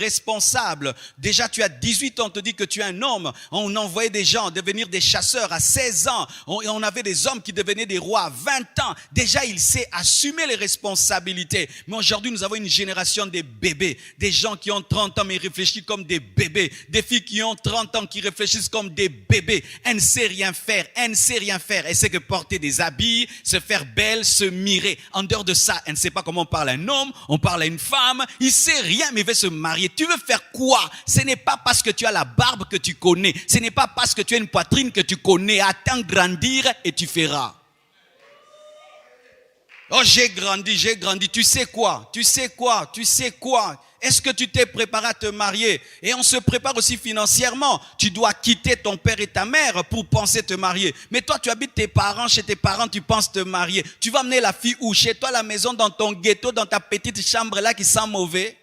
responsable. Déjà, tu as 18 ans, on te dit que tu es un homme. On envoyait des gens devenir des chasseurs à 16 ans. On avait des hommes qui devenaient des rois à 20 ans. Déjà, il sait assumer les responsabilités. Mais aujourd'hui, nous avons une génération des bébés. Des gens qui ont 30 ans mais réfléchissent comme des bébés. Des filles qui ont 30 ans qui réfléchissent comme des bébés. Elle ne sait rien faire. Elle ne sait rien faire. Elle sait que porter des habits, se faire belle, se mirer. En dehors de ça, elle ne sait pas comment on parle à un homme, on parle à une femme. Il ne sait rien mais il veut se marier. Tu veux faire quoi? Ce n'est pas parce que tu as la barbe que tu connais. Ce n'est pas parce que tu as une poitrine que tu connais. Attends grandir et tu feras. Oh, j'ai grandi. Tu sais quoi? Est-ce que tu t'es préparé à te marier? Et on se prépare aussi financièrement. Tu dois quitter ton père et ta mère pour penser te marier. Mais toi, tu habites chez tes parents, tu penses te marier. Tu vas amener la fille où? Chez toi, à la maison, dans ton ghetto, dans ta petite chambre là qui sent mauvais?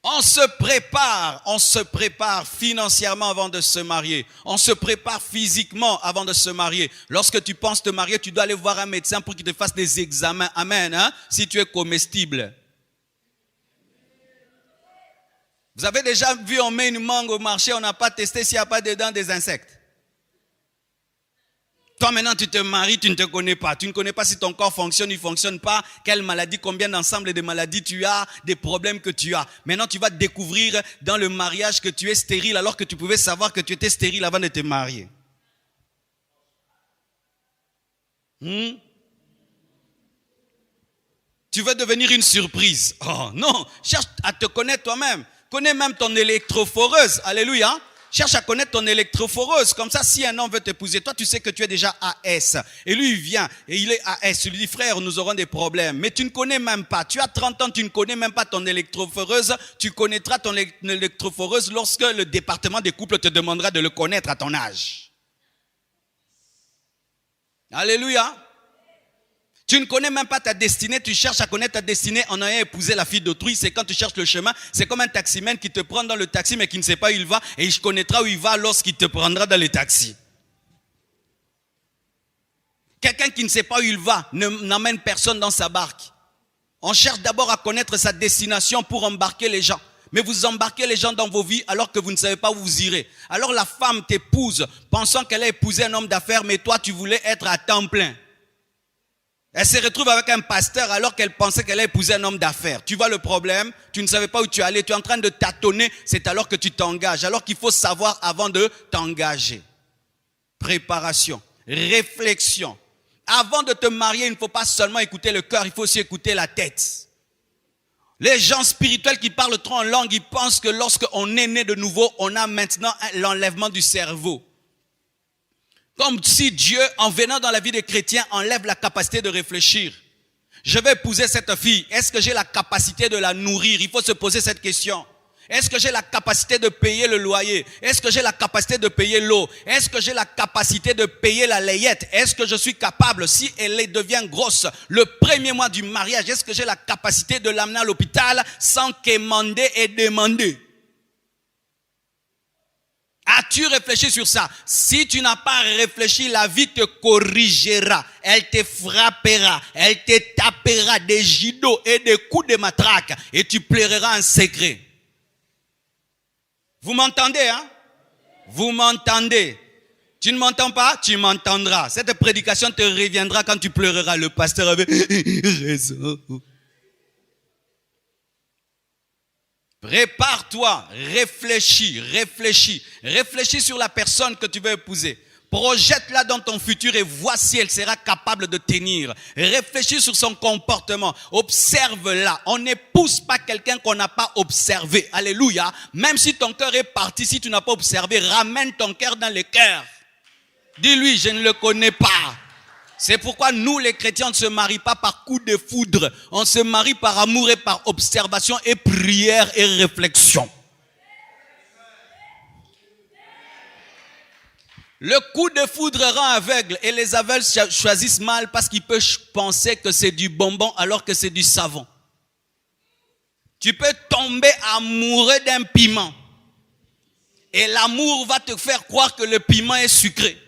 On se prépare financièrement avant de se marier. On se prépare physiquement avant de se marier. Lorsque tu penses te marier, tu dois aller voir un médecin pour qu'il te fasse des examens. Amen, hein? Si tu es comestible. Vous avez déjà vu, on met une mangue au marché, on n'a pas testé s'il n'y a pas dedans des insectes. Toi maintenant tu te maries, tu ne te connais pas. Tu ne connais pas si ton corps fonctionne, il ne fonctionne pas. Quelle maladie, combien d'ensemble de maladies tu as, des problèmes que tu as. Maintenant tu vas découvrir dans le mariage que tu es stérile alors que tu pouvais savoir que tu étais stérile avant de te marier. Tu veux devenir une surprise. Oh non, cherche à te connaître toi-même. Connais même ton électrophoreuse. Alléluia. Cherche à connaître ton électrophoreuse. Comme ça, si un homme veut t'épouser, toi, tu sais que tu es déjà AS. Et lui, il vient et il est AS. Tu lui dis, frère, nous aurons des problèmes. Mais tu ne connais même pas. Tu as 30 ans, tu ne connais même pas ton électrophoreuse. Tu connaîtras ton électrophoreuse lorsque le département des couples te demandera de le connaître à ton âge. Alléluia. Tu ne connais même pas ta destinée, tu cherches à connaître ta destinée en ayant épousé la fille d'autrui. C'est quand tu cherches le chemin, c'est comme un taximène qui te prend dans le taxi mais qui ne sait pas où il va et il connaîtra où il va lorsqu'il te prendra dans le taxi. Quelqu'un qui ne sait pas où il va n'emmène personne dans sa barque. On cherche d'abord à connaître sa destination pour embarquer les gens. Mais vous embarquez les gens dans vos vies alors que vous ne savez pas où vous irez. Alors la femme t'épouse pensant qu'elle a épousé un homme d'affaires mais toi tu voulais être à temps plein. Elle se retrouve avec un pasteur alors qu'elle pensait qu'elle a épousé un homme d'affaires. Tu vois le problème? Tu ne savais pas où tu allais. Tu es en train de tâtonner. C'est alors que tu t'engages. Alors qu'il faut savoir avant de t'engager. Préparation. Réflexion. Avant de te marier, il ne faut pas seulement écouter le cœur. Il faut aussi écouter la tête. Les gens spirituels qui parlent trop en langue, ils pensent que lorsqu'on est né de nouveau, on a maintenant l'enlèvement du cerveau. Comme si Dieu, en venant dans la vie des chrétiens, enlève la capacité de réfléchir. Je vais épouser cette fille. Est-ce que j'ai la capacité de la nourrir? Il faut se poser cette question. Est-ce que j'ai la capacité de payer le loyer? Est-ce que j'ai la capacité de payer l'eau? Est-ce que j'ai la capacité de payer la layette? Est-ce que je suis capable, si elle devient grosse, le premier mois du mariage, est-ce que j'ai la capacité de l'amener à l'hôpital sans quémander et demander? As-tu réfléchi sur ça? Si tu n'as pas réfléchi, la vie te corrigera. Elle te frappera. Elle te tapera des gidots et des coups de matraque. Et tu pleureras en secret. Vous m'entendez, hein? Vous m'entendez? Tu ne m'entends pas? Tu m'entendras. Cette prédication te reviendra quand tu pleureras. Le pasteur avait raison. Prépare-toi, réfléchis sur la personne que tu veux épouser. Projette-la dans ton futur et vois si elle sera capable de tenir. Réfléchis sur son comportement, observe-la. On n'épouse pas quelqu'un qu'on n'a pas observé. Alléluia. Même si ton cœur est parti, si tu n'as pas observé, ramène ton cœur dans le cœur. Dis-lui, je ne le connais pas. C'est pourquoi nous, les chrétiens, on ne se marie pas par coup de foudre. On se marie par amour et par observation et prière et réflexion. Le coup de foudre rend aveugle et les aveugles choisissent mal parce qu'ils peuvent penser que c'est du bonbon alors que c'est du savon. Tu peux tomber amoureux d'un piment et l'amour va te faire croire que le piment est sucré.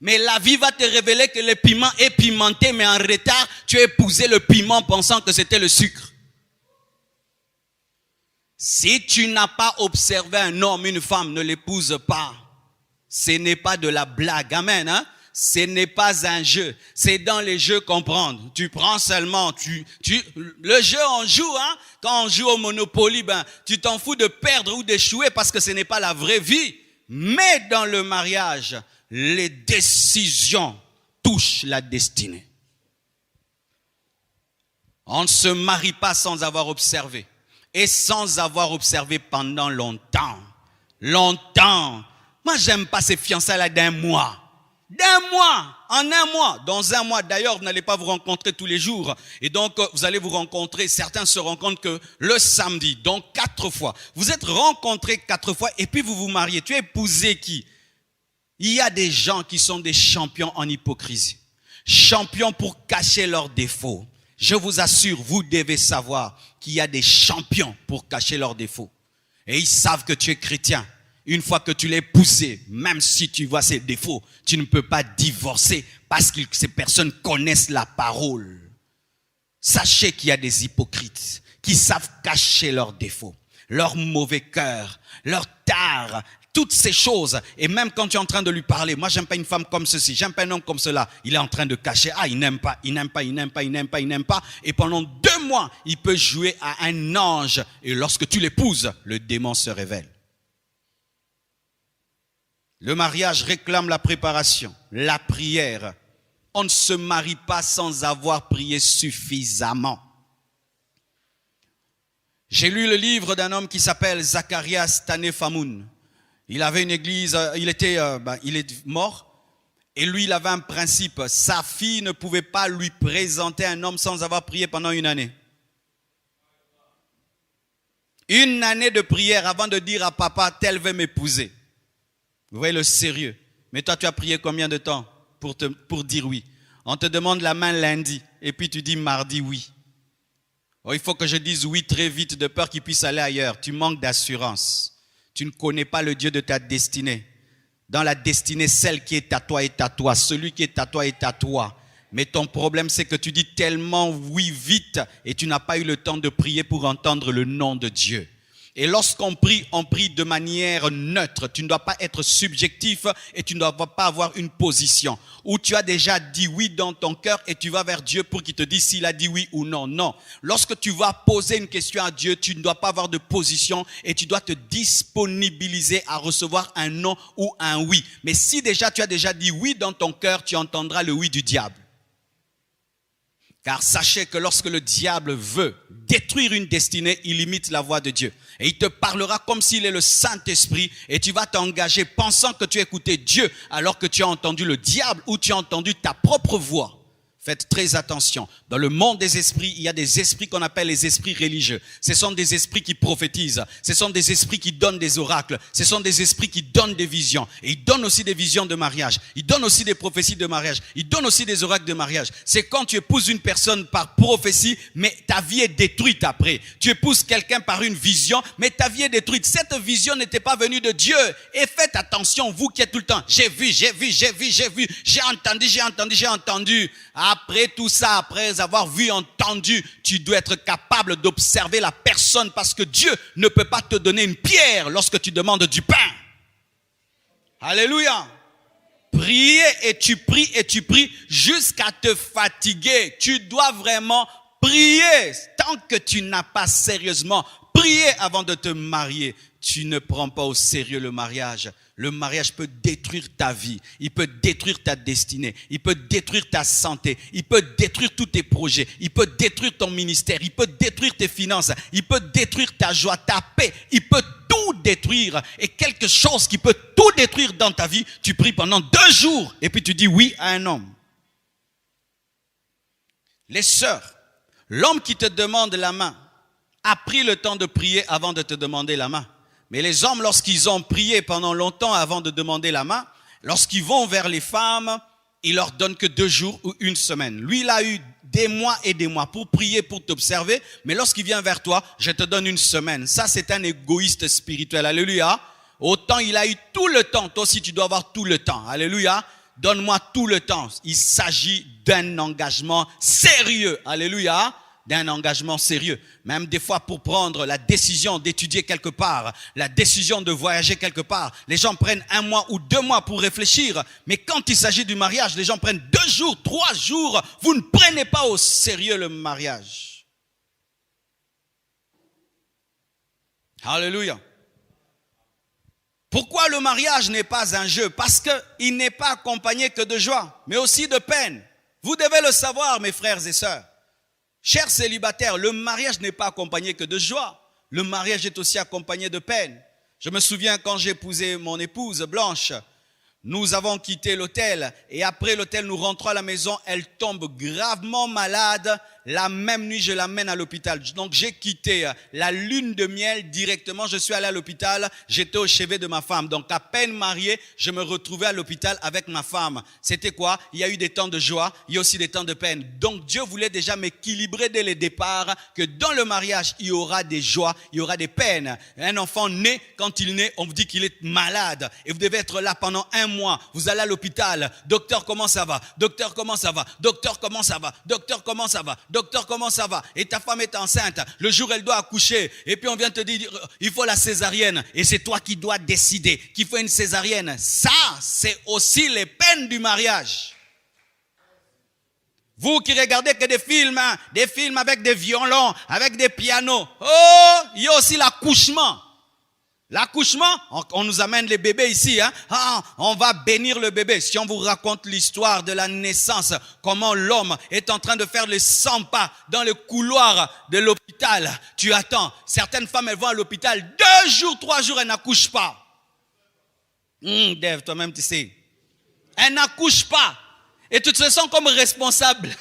Mais la vie va te révéler que le piment est pimenté, mais en retard, tu as épousé le piment pensant que c'était le sucre. Si tu n'as pas observé un homme, une femme, ne l'épouse pas. Ce n'est pas de la blague. Amen. Hein? Ce n'est pas un jeu. C'est dans les jeux comprendre. Tu prends seulement, le jeu on joue, hein. Quand on joue au Monopoly, tu t'en fous de perdre ou d'échouer parce que ce n'est pas la vraie vie. Mais dans le mariage, les décisions touchent la destinée. On ne se marie pas sans avoir observé. Et sans avoir observé pendant longtemps. Longtemps. Moi, j'aime pas ces fiançailles-là d'un mois. D'un mois, en un mois, dans un mois. D'ailleurs, vous n'allez pas vous rencontrer tous les jours. Et donc, vous allez vous rencontrer, certains se rencontrent que le samedi, donc 4 fois. Vous êtes rencontrés 4 fois et puis vous vous mariez. Tu as épousé qui? Il y a des gens qui sont des champions en hypocrisie. Champions pour cacher leurs défauts. Je vous assure, vous devez savoir qu'il y a des champions pour cacher leurs défauts. Et ils savent que tu es chrétien. Une fois que tu l'as épousé, même si tu vois ses défauts, tu ne peux pas divorcer parce que ces personnes connaissent la parole. Sachez qu'il y a des hypocrites qui savent cacher leurs défauts, leur mauvais cœur, leur tare, toutes ces choses. Et même quand tu es en train de lui parler, moi j'aime pas une femme comme ceci, j'aime pas un homme comme cela, il est en train de cacher, il n'aime pas, il n'aime pas, il n'aime pas, il n'aime pas, il n'aime pas. Et pendant 2 mois, il peut jouer à un ange. Et lorsque tu l'épouses, le démon se révèle. Le mariage réclame la préparation, la prière. On ne se marie pas sans avoir prié suffisamment. J'ai lu le livre d'un homme qui s'appelle Zacharias Tanefamoun. Il avait une église, il est mort. Et lui, il avait un principe. Sa fille ne pouvait pas lui présenter un homme sans avoir prié pendant 1 année. 1 année de prière avant de dire à papa, tel veut m'épouser. Vous voyez le sérieux. Mais toi, tu as prié combien de temps pour dire oui? On te demande la main lundi et puis tu dis mardi oui. Oh, il faut que je dise oui très vite de peur qu'il puisse aller ailleurs. Tu manques d'assurance. Tu ne connais pas le Dieu de ta destinée. Dans la destinée, celle qui est à toi est à toi. Celui qui est à toi est à toi. Mais ton problème, c'est que tu dis tellement oui vite et tu n'as pas eu le temps de prier pour entendre le nom de Dieu. Et lorsqu'on prie, on prie de manière neutre. Tu ne dois pas être subjectif et tu ne dois pas avoir une position où tu as déjà dit oui dans ton cœur et tu vas vers Dieu pour qu'il te dise s'il a dit oui ou non. Non. Lorsque tu vas poser une question à Dieu, tu ne dois pas avoir de position et tu dois te disponibiliser à recevoir un non ou un oui. Mais si déjà tu as déjà dit oui dans ton cœur, tu entendras le oui du diable. Car sachez que lorsque le diable veut détruire une destinée, il imite la voix de Dieu. Et il te parlera comme s'il est le Saint-Esprit et tu vas t'engager pensant que tu as écouté Dieu alors que tu as entendu le diable ou tu as entendu ta propre voix. Faites très attention. Dans le monde des esprits, il y a des esprits qu'on appelle les esprits religieux. Ce sont des esprits qui prophétisent. Ce sont des esprits qui donnent des oracles. Ce sont des esprits qui donnent des visions. Et ils donnent aussi des visions de mariage. Ils donnent aussi des prophéties de mariage. Ils donnent aussi des oracles de mariage. C'est quand tu épouses une personne par prophétie, mais ta vie est détruite après. Tu épouses quelqu'un par une vision, mais ta vie est détruite. Cette vision n'était pas venue de Dieu. Et faites attention, vous qui êtes tout le temps. J'ai vu, j'ai entendu. Après tout ça, après avoir vu, entendu, tu dois être capable d'observer la personne parce que Dieu ne peut pas te donner une pierre lorsque tu demandes du pain. Alléluia. Prier et tu pries jusqu'à te fatiguer. Tu dois vraiment prier. Tant que tu n'as pas sérieusement prié avant de te marier, tu ne prends pas au sérieux le mariage. Le mariage peut détruire ta vie, il peut détruire ta destinée, il peut détruire ta santé, il peut détruire tous tes projets, il peut détruire ton ministère, il peut détruire tes finances, il peut détruire ta joie, ta paix, il peut tout détruire. Et quelque chose qui peut tout détruire dans ta vie, tu pries pendant 2 jours et puis tu dis oui à un homme. Les sœurs, l'homme qui te demande la main a pris le temps de prier avant de te demander la main. Mais les hommes, lorsqu'ils ont prié pendant longtemps avant de demander la main, lorsqu'ils vont vers les femmes, ils leur donnent que 2 jours ou 1 semaine. Lui, il a eu des mois et des mois pour prier, pour t'observer. Mais lorsqu'il vient vers toi, je te donne 1 semaine. Ça, c'est un égoïste spirituel. Alléluia. Autant il a eu tout le temps. Toi aussi, tu dois avoir tout le temps. Alléluia. Donne-moi tout le temps. Il s'agit d'un engagement sérieux. Alléluia. d'un engagement sérieux. Même des fois pour prendre la décision d'étudier quelque part, la décision de voyager quelque part, les gens prennent 1 mois ou 2 mois pour réfléchir. Mais quand il s'agit du mariage, les gens prennent 2 jours, 3 jours. Vous ne prenez pas au sérieux le mariage. Alléluia. Pourquoi le mariage n'est pas un jeu? Parce qu'il n'est pas accompagné que de joie, mais aussi de peine. Vous devez le savoir, mes frères et sœurs. Chers célibataires, le mariage n'est pas accompagné que de joie. Le mariage est aussi accompagné de peine. Je me souviens quand j'ai épousé mon épouse Blanche, nous avons quitté l'hôtel et après l'hôtel, nous rentrons à la maison. Elle tombe gravement malade. La même nuit, je l'amène à l'hôpital. Donc, j'ai quitté la lune de miel directement. Je suis allé à l'hôpital. J'étais au chevet de ma femme. Donc, à peine marié, je me retrouvais à l'hôpital avec ma femme. C'était quoi? Il y a eu des temps de joie. Il y a aussi des temps de peine. Donc, Dieu voulait déjà m'équilibrer dès le départ que dans le mariage, il y aura des joies, il y aura des peines. Un enfant naît, quand il naît, on vous dit qu'il est malade. Et vous devez être là pendant 1 mois. Vous allez à l'hôpital. Docteur, comment ça va? Docteur, comment ça va? Docteur, comment ça va? Docteur, comment ça va? Docteur, comment ça va? Et ta femme est enceinte. Le jour, elle doit accoucher. Et puis, on vient te dire, il faut la césarienne. Et c'est toi qui dois décider qu'il faut une césarienne. Ça, c'est aussi les peines du mariage. Vous qui regardez que des films avec des violons, avec des pianos. Oh, il y a aussi l'accouchement. L'accouchement, on nous amène les bébés ici, hein. Ah, on va bénir le bébé. Si on vous raconte l'histoire de la naissance, comment l'homme est en train de faire les 100 pas dans le couloir de l'hôpital, tu attends. Certaines femmes, elles vont à l'hôpital 2 jours, 3 jours, elles n'accouchent pas. Dave, toi-même, tu sais. Elles n'accouchent pas. Et tu te sens comme responsable.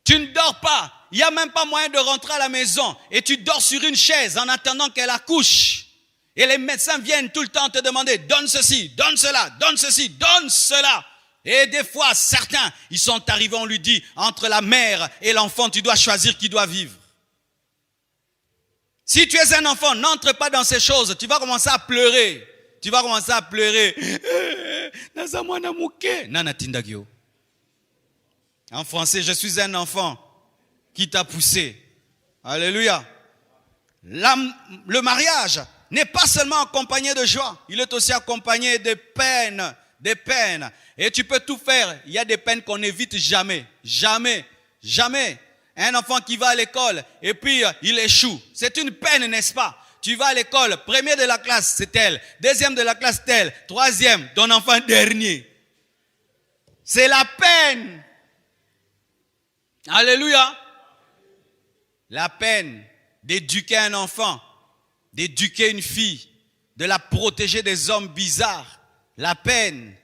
Tu ne dors pas. Il n'y a même pas moyen de rentrer à la maison. Et tu dors sur une chaise en attendant qu'elle accouche. Et les médecins viennent tout le temps te demander, donne ceci, donne cela, donne ceci, donne cela. Et des fois, certains, ils sont arrivés, on lui dit, entre la mère et l'enfant, tu dois choisir qui doit vivre. Si tu es un enfant, n'entre pas dans ces choses. Tu vas commencer à pleurer. Tu vas commencer à pleurer. En français, je suis un enfant qui t'a poussé. Alléluia. Le mariage n'est pas seulement accompagné de joie, il est aussi accompagné de peines, des peines. Et tu peux tout faire. Il y a des peines qu'on n'évite jamais, jamais, jamais. Un enfant qui va à l'école et puis il échoue. C'est une peine, n'est-ce pas? Tu vas à l'école, premier de la classe, c'est tel. Deuxième de la classe, tel. Troisième, ton enfant dernier. C'est la peine. Alléluia. La peine d'éduquer un enfant, d'éduquer une fille, de la protéger des hommes bizarres. La peine